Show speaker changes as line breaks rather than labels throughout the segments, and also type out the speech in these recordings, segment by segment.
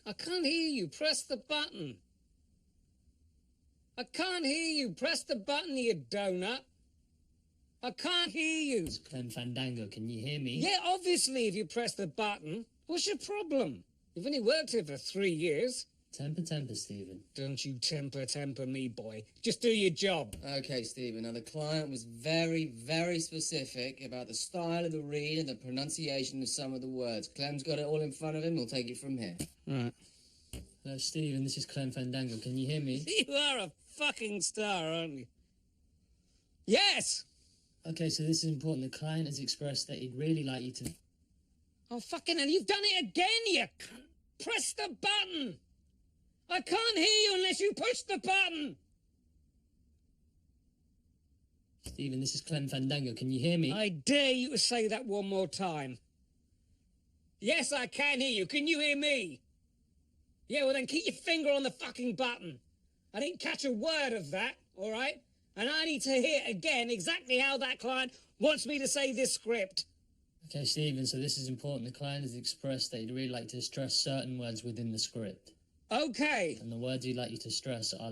I can't hear you. Press the button. I can't hear you. Press the button, you donut. I can't hear you.
It's Clem Fandango, can you hear me?
Yeah, obviously, if you press the button. What's your problem? You've only worked here for 3 years.
Temper, Stephen.
Don't you temper me, boy. Just do your job.
Okay, Stephen. Now, the client was very, very specific about the style of the read and the pronunciation of some of the words. Clem's got it all in front of him. We'll take it from here.
Right.
Hello, Stephen. This is Clem Fandango. Can you hear me?
You are a fucking star, aren't you? Yes!
Okay, so this is important. The client has expressed that he'd really like you to...
Oh, fucking hell, you've done it again, you cunt. Press the button! I can't hear you unless you push the button!
Stephen, this is Clem Fandango. Can you hear me?
I dare you to say that one more time. Yes, I can hear you. Can you hear me? Yeah, well then keep your finger on the fucking button. I didn't catch a word of that, all right? And I need to hear again exactly how that client wants me to say this script.
Okay, Stephen, so this is important. The client has expressed that he'd really like to stress certain words within the script.
Okay.
And the words he'd like you to stress are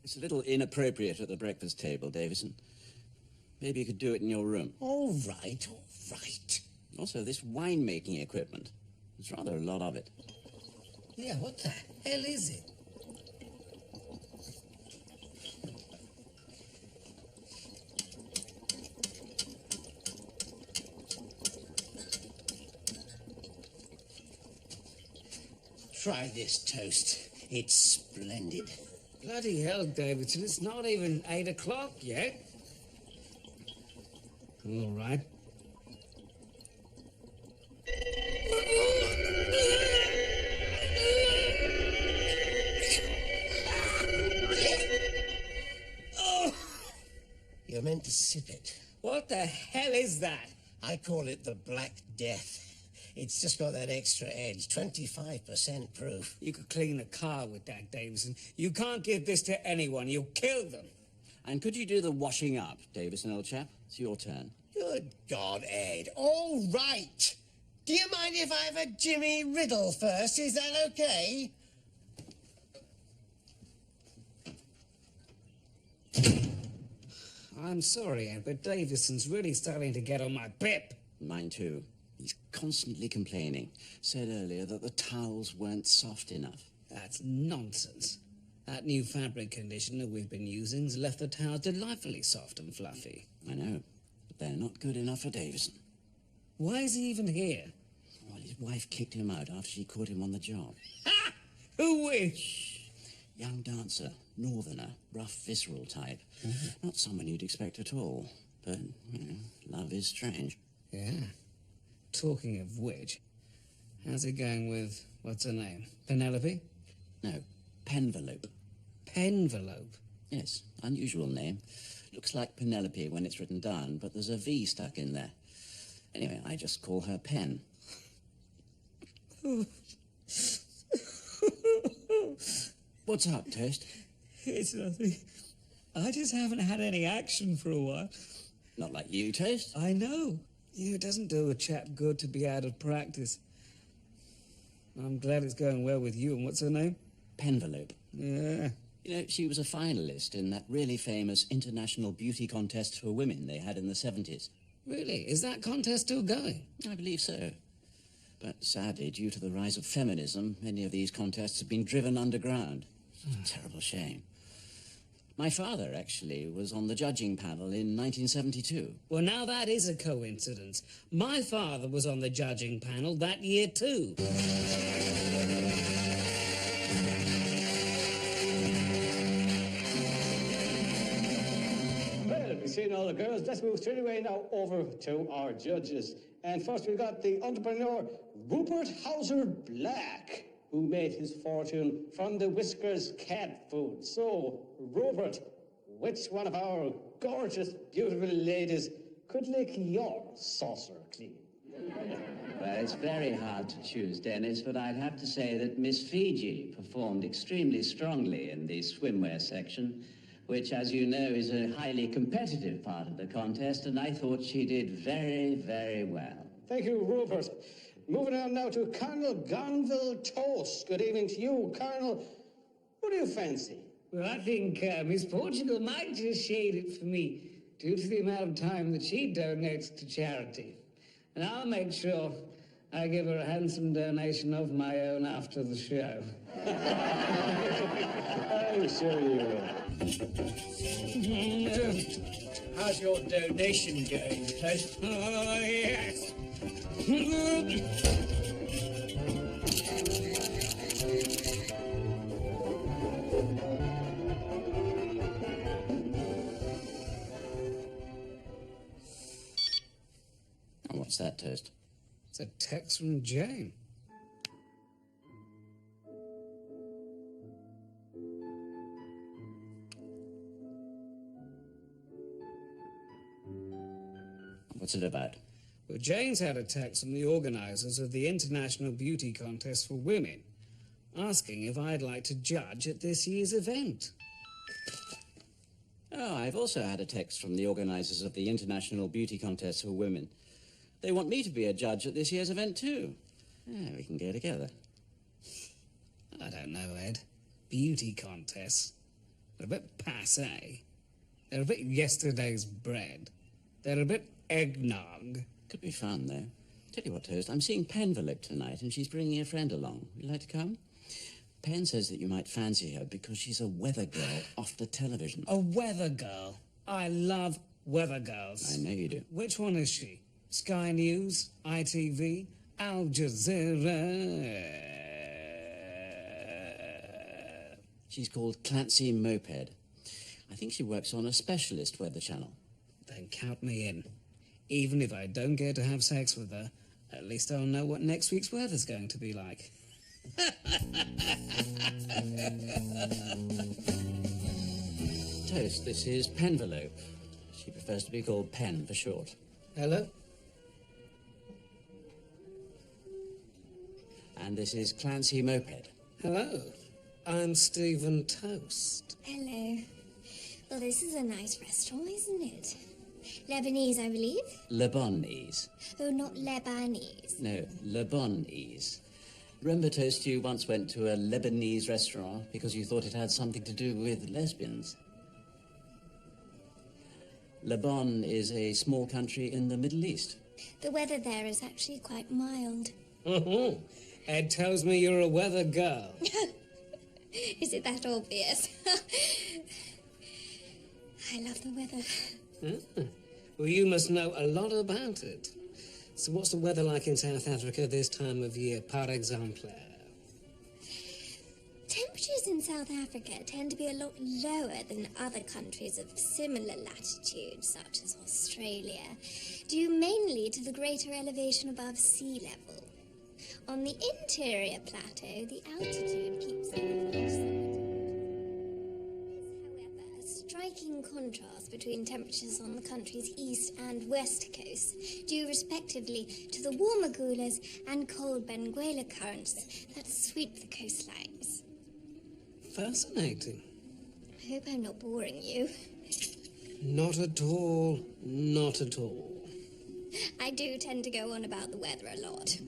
It's a little inappropriate at the breakfast table, Davison. Maybe you could do it in your room.
All right, all right.
Also, this wine-making equipment. There's rather a lot of it.
Yeah, what the hell is it? Try this toast. It's splendid.
Bloody hell, Davidson, it's not even 8 o'clock yet. All right.
Oh! You're meant to sip it.
What the hell is that?
I call it the Black Death. It's just got that extra edge, 25% proof.
You could clean a car with that, Davison. You can't give this to anyone. You'll kill them.
And could you do the washing up, Davison, old chap? It's your turn.
Good God, Ed. All right. Do you mind if I have a Jimmy Riddle first? Is that okay?
I'm sorry, Ed, but Davison's really starting to get on my pip.
Mine too. He's constantly complaining. Said earlier that the towels weren't soft enough.
That's nonsense. That new fabric conditioner we've been using's left the towels delightfully soft and fluffy.
I know, but they're not good enough for Davison.
Why is he even here?
Well, his wife kicked him out after she caught him on the job.
Ha! Who wish?
Young dancer, northerner, rough, visceral type. Not someone you'd expect at all. But, you know, love is strange.
Yeah. Talking of which, how's it going with, what's her name? Penelope?
No, Penvelope.
Penvelope?
Yes, unusual name. Looks like Penelope when it's written down, but there's a V stuck in there. Anyway, I just call her Pen. What's up, Toast?
It's nothing. I just haven't had any action for a while.
Not like you, Toast.
I know. It doesn't do a chap good to be out of practice. I'm glad it's going well with you. And what's her name?
Penvelope.
Yeah.
You know, she was a finalist in that really famous international beauty contest for women they had in the 70s.
Really? Is that contest still going?
I believe so. But sadly, due to the rise of feminism, many of these contests have been driven underground. It's a terrible shame. My father, actually, was on the judging panel in 1972.
Well, now that is a coincidence. My father was on the judging panel that year too.
Well, we've seen all the girls. Let's move straight away now over to our judges. And first we've got the entrepreneur Rupert Hauser Black, who made his fortune from the Whiskers cat food. So, Rupert, which one of our gorgeous, beautiful ladies could lick your saucer clean?
Well, it's very hard to choose, Dennis, but I'd have to say that Miss Fiji performed extremely strongly in the swimwear section, which, as you know, is a highly competitive part of the contest, and I thought she did very, very well.
Thank you, Rupert. Moving on now to Colonel Gonville Toast. Good evening to you, Colonel. What do you fancy?
Well, I think Miss Portugal might just shade it for me due to the amount of time that she donates to charity. And I'll make sure I give her a handsome donation of my own after the show.
I'm sure you will.
How's your donation going, Toast?
Oh, yes.
Oh, what's that, Toast?
It's a text from Jane.
What's it about?
Well, Jane's had a text from the organisers of the International Beauty Contest for Women, asking if I'd like to judge at this year's event.
Oh, I've also had a text from the organisers of the International Beauty Contest for Women. They want me to be a judge at this year's event, too. Yeah, we can go together.
I don't know, Ed. Beauty contests. They're a bit passé. They're a bit yesterday's bread. They're a bit eggnog.
Could be fun, though. Tell you what, Toast, I'm seeing Penverlip tonight, and she's bringing a friend along. Would you like to come? Pen says that you might fancy her because she's a weather girl off the television.
A weather girl. I love weather girls.
I know you do.
Which one is she? Sky News? ITV? Al Jazeera?
She's called Clancy Moped. I think she works on a specialist weather channel.
Then count me in. Even if I don't get to have sex with her, at least I'll know what next week's weather's going to be like.
Toast, this is Penverlope. She prefers to be called Pen for short.
Hello?
And this is Clancy Moped.
Hello. I'm Stephen Toast.
Hello. Well, this is a nice restaurant, isn't it? Lebanese, I believe?
Lebanese.
Oh, not Lebanese.
No, Lebanese. Remember, Toast, you once went to a Lebanese restaurant because you thought it had something to do with lesbians. Lebanon is a small country in the Middle East.
The weather there is actually quite mild.
Oh, Ed tells me you're a weather girl.
Is it that obvious? I love the weather.
Well, you must know a lot about it. So what's the weather like in South Africa this time of year, par exemple?
Temperatures in South Africa tend to be a lot lower than other countries of similar latitude, such as Australia, due mainly to the greater elevation above sea level. On the interior plateau, the altitude keeps however, a striking contrast between temperatures on the country's east and west coasts, due respectively to the warmer Gulas and cold Benguela currents that sweep the coastlines.
Fascinating.
I hope I'm not boring you.
Not at all. Not at all.
I do tend to go on about the weather a lot.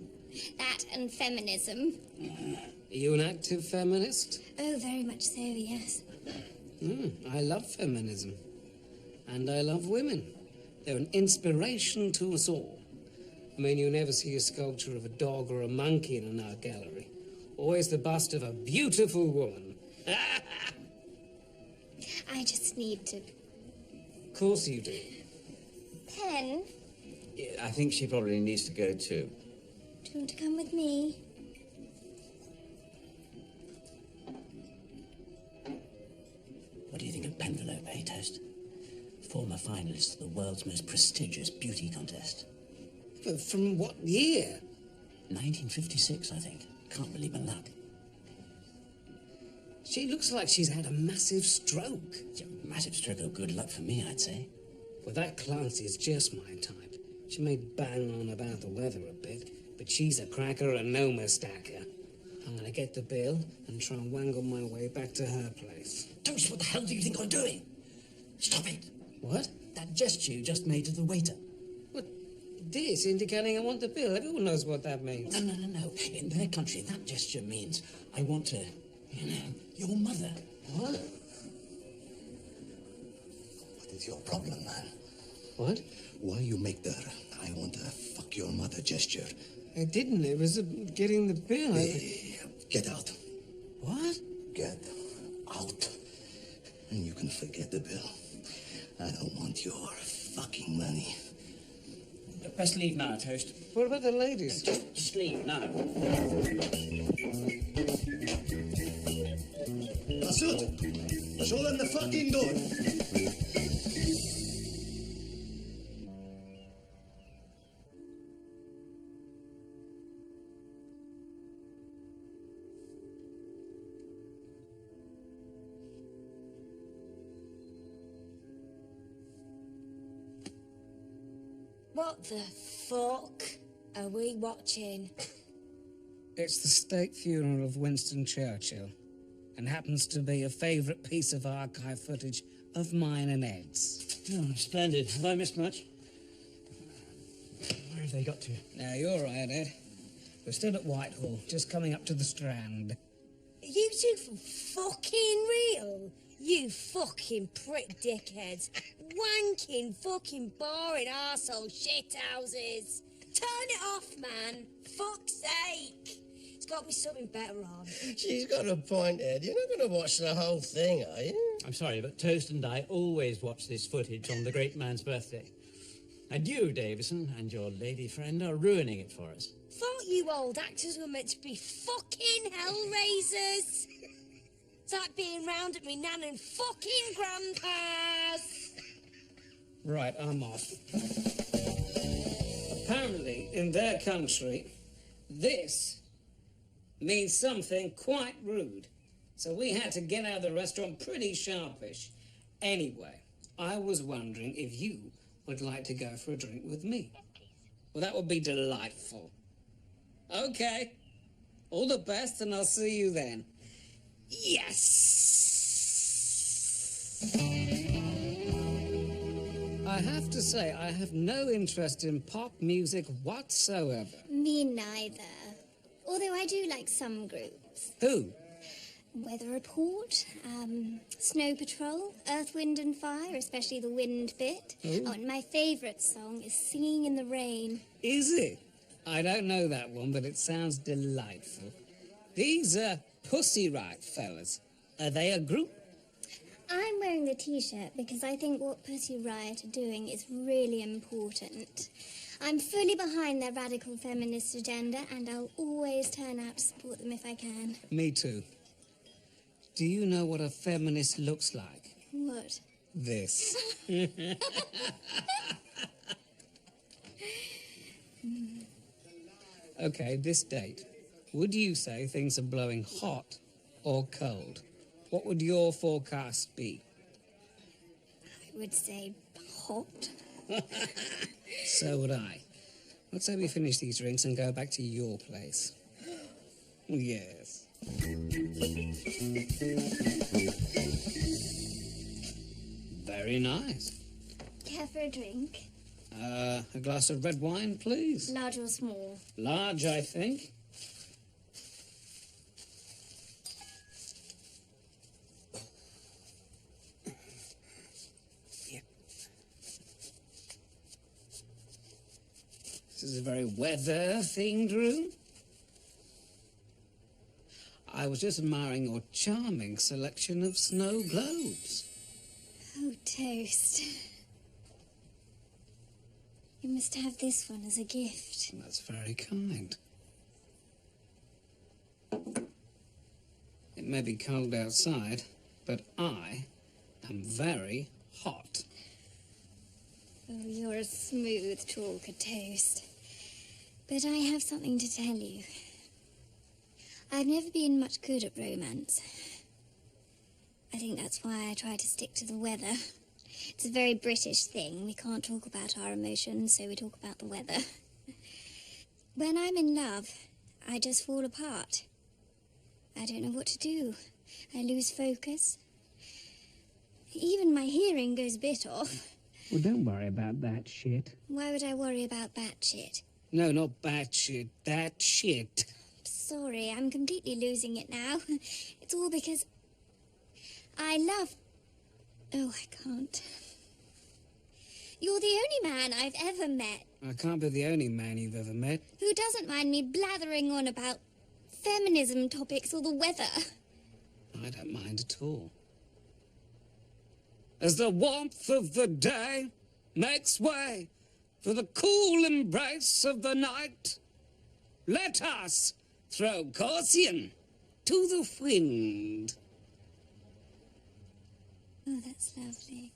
That and feminism.
Are you an active feminist?
Oh, very much so, yes.
I love feminism. And I love women. They're an inspiration to us all. I mean, you never see a sculpture of a dog or a monkey in an art gallery. Always the bust of a beautiful woman.
I just need to...
Of course you do.
Pen,
I think she probably needs to go too.
do you want to come with me?
What do you think of Penvelope, eh, Toast? Former finalist of the world's most prestigious beauty contest.
But from what year?
1956, I think. Can't believe my luck.
She looks like she's had a massive stroke.
Yeah, massive stroke of good luck for me, I'd say.
Well, that Clancy's just my type. She may bang on about the weather a bit, but she's a cracker and no mistacker. I'm gonna get the bill and try and wangle my way back to her place.
Toast, what the hell do you think I'm doing? Stop it.
What?
That gesture you just made to the waiter.
What? This indicating I want the bill. Everyone knows what that means.
No. In their country, that gesture means I want to, your mother.
What?
What is your problem, man?
What?
Why you make the I want to fuck your mother gesture?
I didn't. It was getting the bill.
Get out.
What?
Get out. And you can forget the bill. I don't want your fucking money.
Best leave now, Toast.
What about the ladies?
Just leave now.
Masud, show them the fucking door.
What the fuck are we watching?
It's the state funeral of Winston Churchill, and happens to be a favourite piece of archive footage of mine and Ed's.
Oh, splendid. Have I missed much? Where have they got to?
Now, you're right, Ed. We're still at Whitehall, just coming up to the Strand.
Are you two for fucking real? You fucking prick dickheads. Wanking fucking boring arsehole shithouses. Turn it off, man. Fuck's sake. There's got to be something better on.
She's got a point, Ed. You're not going to watch the whole thing, are you?
I'm sorry, but Toast and I always watch this footage on the great man's birthday. And you, Davison, and your lady friend are ruining it for us.
Thought you old actors were meant to be fucking hellraisers. It's like being round at me nan and fucking grandpa's.
Right, I'm off. Apparently, in their country, this means something quite rude. So we had to get out of the restaurant pretty sharpish. Anyway, I was wondering if you would like to go for a drink with me. Well, that would be delightful. Okay. All the best, and I'll see you then. Yes! I have to say, I have no interest in pop music whatsoever.
Me neither. Although I do like some groups.
Who?
Weather Report, Snow Patrol, Earth, Wind and Fire, especially the wind bit.
Ooh.
Oh, and my favourite song is Singing in the Rain.
Is it? I don't know that one, but it sounds delightful. These are Pussy Riot fellas. Are they a group?
I'm wearing the t-shirt because I think what Pussy Riot are doing is really important. I'm fully behind their radical feminist agenda, and I'll always turn out to support them if I can.
Me too. Do you know what a feminist looks like?
What?
This. Okay, this date. Would you say things are blowing hot or cold? What would your forecast be?
I would say hot.
So would I. Let's say we finish these drinks and go back to your place. Yes. Very nice.
Care for a drink?
A glass of red wine, please.
Large or small?
Large, I think. is a very weather-themed room. I was just admiring your charming selection of snow globes.
Oh, Toast. You must have this one as a gift.
That's very kind. It may be cold outside, but I am very hot.
Oh, you're a smooth talker, Toast. But I have something to tell you. I've never been much good at romance. I think that's why I try to stick to the weather. It's a very British thing. We can't talk about our emotions, so we talk about the weather. When I'm in love, I just fall apart. I don't know what to do. I lose focus. Even my hearing goes a bit off.
Well, don't worry about that shit.
Why would I worry about that shit?
No, not bad shit. That shit.
Sorry, I'm completely losing it now. It's all because I love... Oh, I can't. You're the only man I've ever met
I can't be the only man you've ever met.
who doesn't mind me blathering on about feminism topics or the weather.
I don't mind at all. As the warmth of the day makes way for the cool embrace of the night, let us throw caution to the wind.
Oh, that's lovely.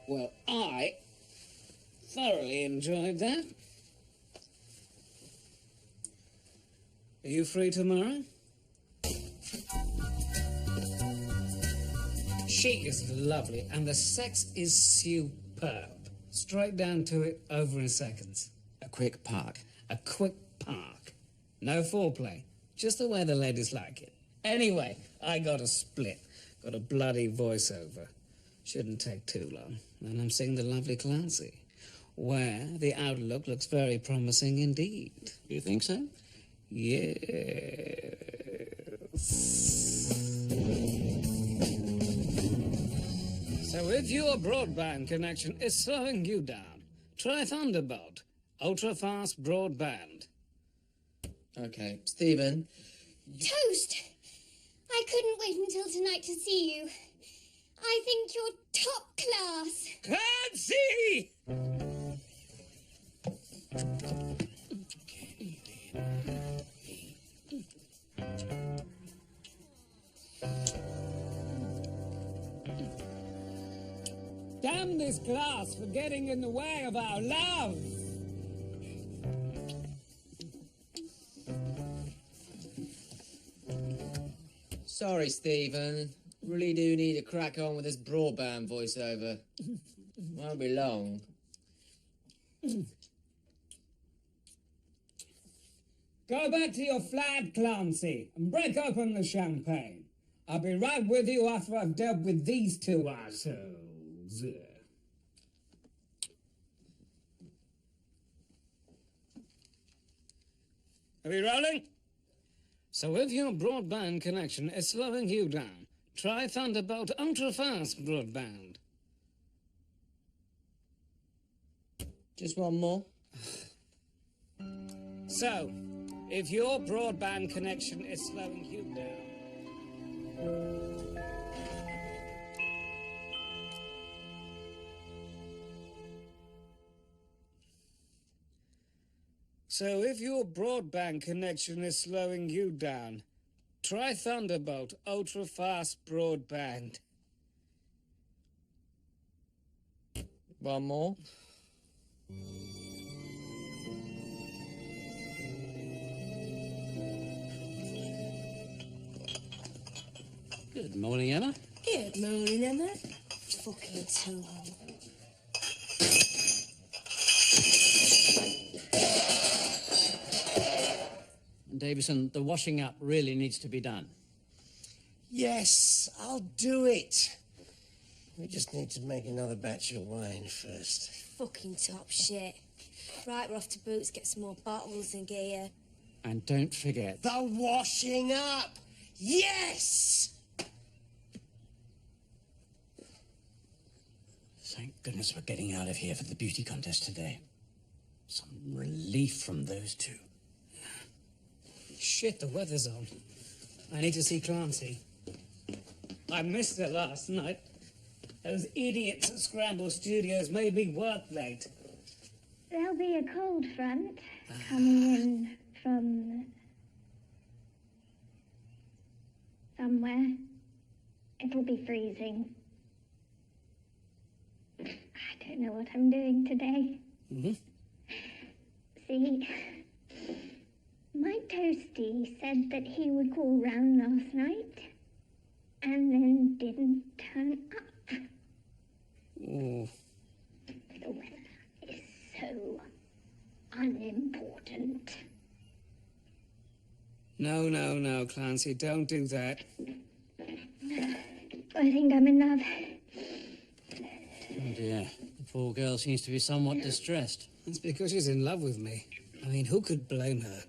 Well, I thoroughly enjoyed that. Are you free tomorrow? She is lovely, and the sex is superb. Straight down to it, over in seconds.
A quick park.
A quick park. No foreplay. Just the way the ladies like it. Anyway, I got a split. Got a bloody voiceover. Shouldn't take too long. And I'm seeing the lovely Clancy, where the outlook looks very promising indeed.
You think so?
Yes. So if your broadband connection is slowing you down, try Thunderbolt, ultra-fast broadband.
Okay, Stephen.
Toast! I couldn't wait until tonight to see you. I think you're top class.
Clancy! Damn this glass for getting in the way of our love!
Sorry, Stephen. Really do need to crack on with this broadband voiceover. Won't be long.
Go back to your flat, Clancy, and break open the champagne. I'll be right with you after I've dealt with these two assholes. Are we rolling? So if your broadband connection is slowing you down, try Thunderbolt ultra-fast broadband.
Just one more.
So, if your broadband connection is slowing you down... So if your broadband connection is slowing you down, try Thunderbolt ultra-fast broadband.
One more.
Good morning, Emma.
Good morning, Emma. Fucking Tom.
Davison, the washing up really needs to be done.
Yes, I'll do it. We just need to make another batch of wine first.
Fucking top shit. Right, we're off to Boots, get some more bottles and gear.
And don't forget...
The washing up! Yes!
Thank goodness we're getting out of here for the beauty contest today. Some relief from those two.
Shit, the weather's on. I need to see Clancy. I missed her last night. Those idiots at Scramble Studios made me work late.
There'll be a cold front coming in from somewhere. It'll be freezing. I don't know what I'm doing today.
Mm-hmm.
See, my toastie said that he would call round last night and then didn't turn up.
Oh.
The weather is so unimportant.
No, Clancy, don't do that.
I think I'm in love.
Oh dear, the poor girl seems to be somewhat distressed.
It's because she's in love with me. I mean, who could blame her?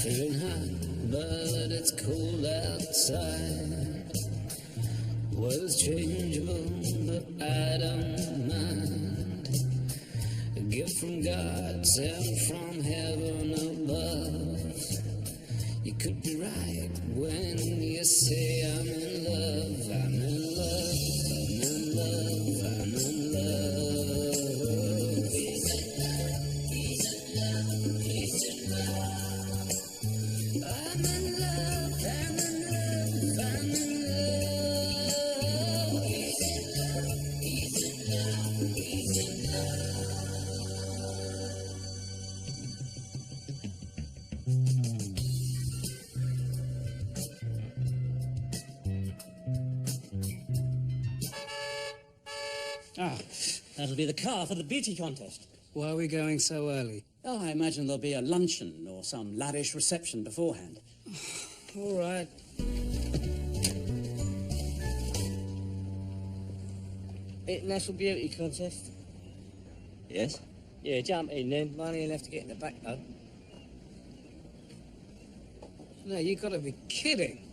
Feeling hot, but it's cold outside. Weather's changeable, but I don't mind. A gift from God, sent from heaven above. You could be right when you say I'm in love, I'm in love, I'm in love, I'm in love. He's in love, he's in love, he's in love. I'm in love, I'm in love, I'm in love. He's in love, he's in love, he's in love.
Ah, that'll be the car for the beauty contest.
Why are we going so early?
Oh, I imagine there'll be a luncheon or some lavish reception beforehand.
All right.
International Beauty Contest?
Yes?
Yeah, jump in then. Money enough to get in the back though.
No, you gotta be kidding.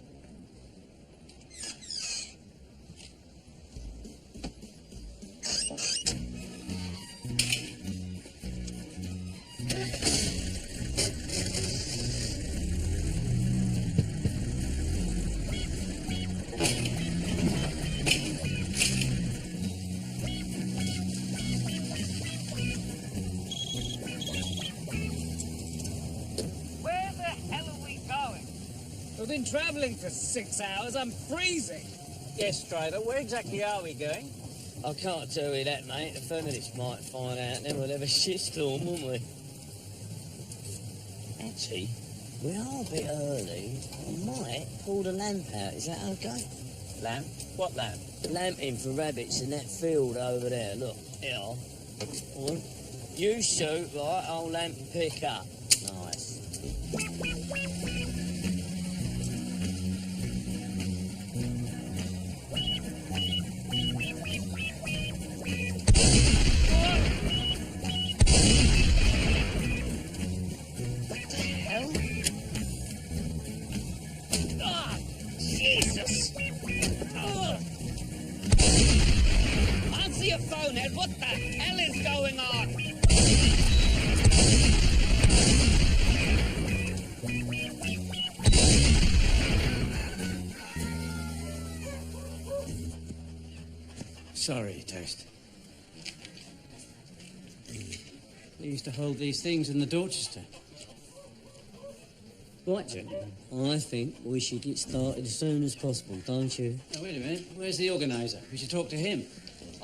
Where the hell are we going? We've been travelling for 6 hours. I'm freezing.
Yes, driver, where exactly are we going?
I can't tell you that, mate. The feminists might find out, then we'll have a shitstorm, won't we? Actually, we are a bit early. I might pull the lamp out. Is that okay?
Lamp? What lamp?
The lamp in for rabbits in that field over there. Look, here. Well, you shoot, right? I'll lamp pick up. Nice.
Ah, Jesus! Oh. Answer your phone, Ed. What the hell is going on?
Sorry, Toast. They used to hold these things in the Dorchester.
Right, gentlemen. I think we should get started as soon as possible, don't you?
Now, wait a minute. Where's the organiser? We should talk to him.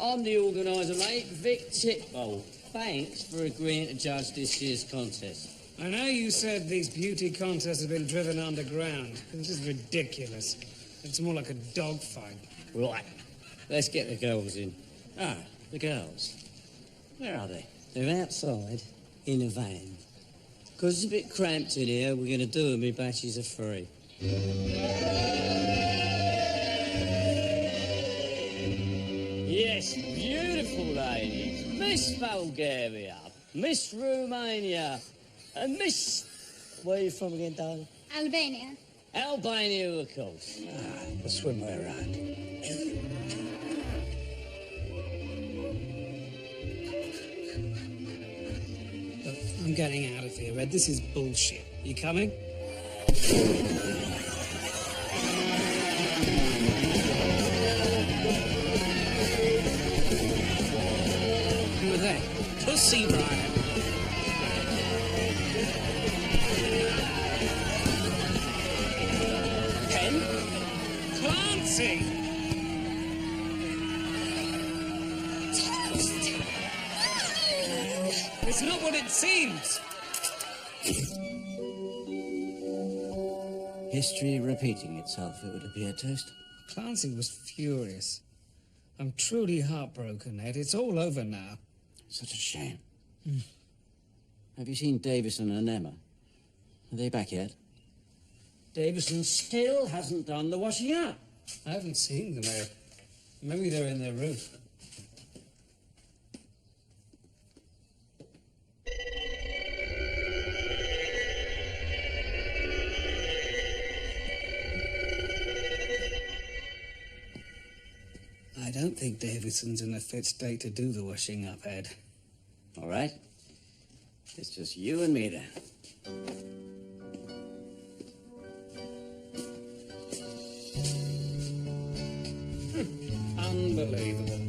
I'm the organiser, mate, Vic Titbold. Thanks for agreeing to judge this year's contest.
I know you said these beauty contests have been driven underground. This is ridiculous. It's more like a dogfight.
Right. Let's get the girls in.
Ah, the girls. Where are they?
They're outside in a van. Because it's a bit cramped in here, we're going to do them in batches of 3. Yes,
Miss Bulgaria, Miss Romania, and Miss... Where are you from again, darling?
Albania.
Albania, of course.
The swimwear round. Look, I'm getting out of here, Red. This is bullshit. You coming? Who are they? Pussy Riot. Pen? Clancy!
Toast!
It's not what it seems.
History repeating itself, it would appear, Toast.
Clancy was furious. I'm truly heartbroken, Ed. It's all over now.
Such a shame. Have you seen Davison and Emma? Are they back yet? Davison still hasn't done the washing up.
I haven't seen them, Ed. Maybe they're in their room. I don't think Davidson's in a fit state to do the washing up, Ed.
All right. It's just you and me then.
Unbelievable.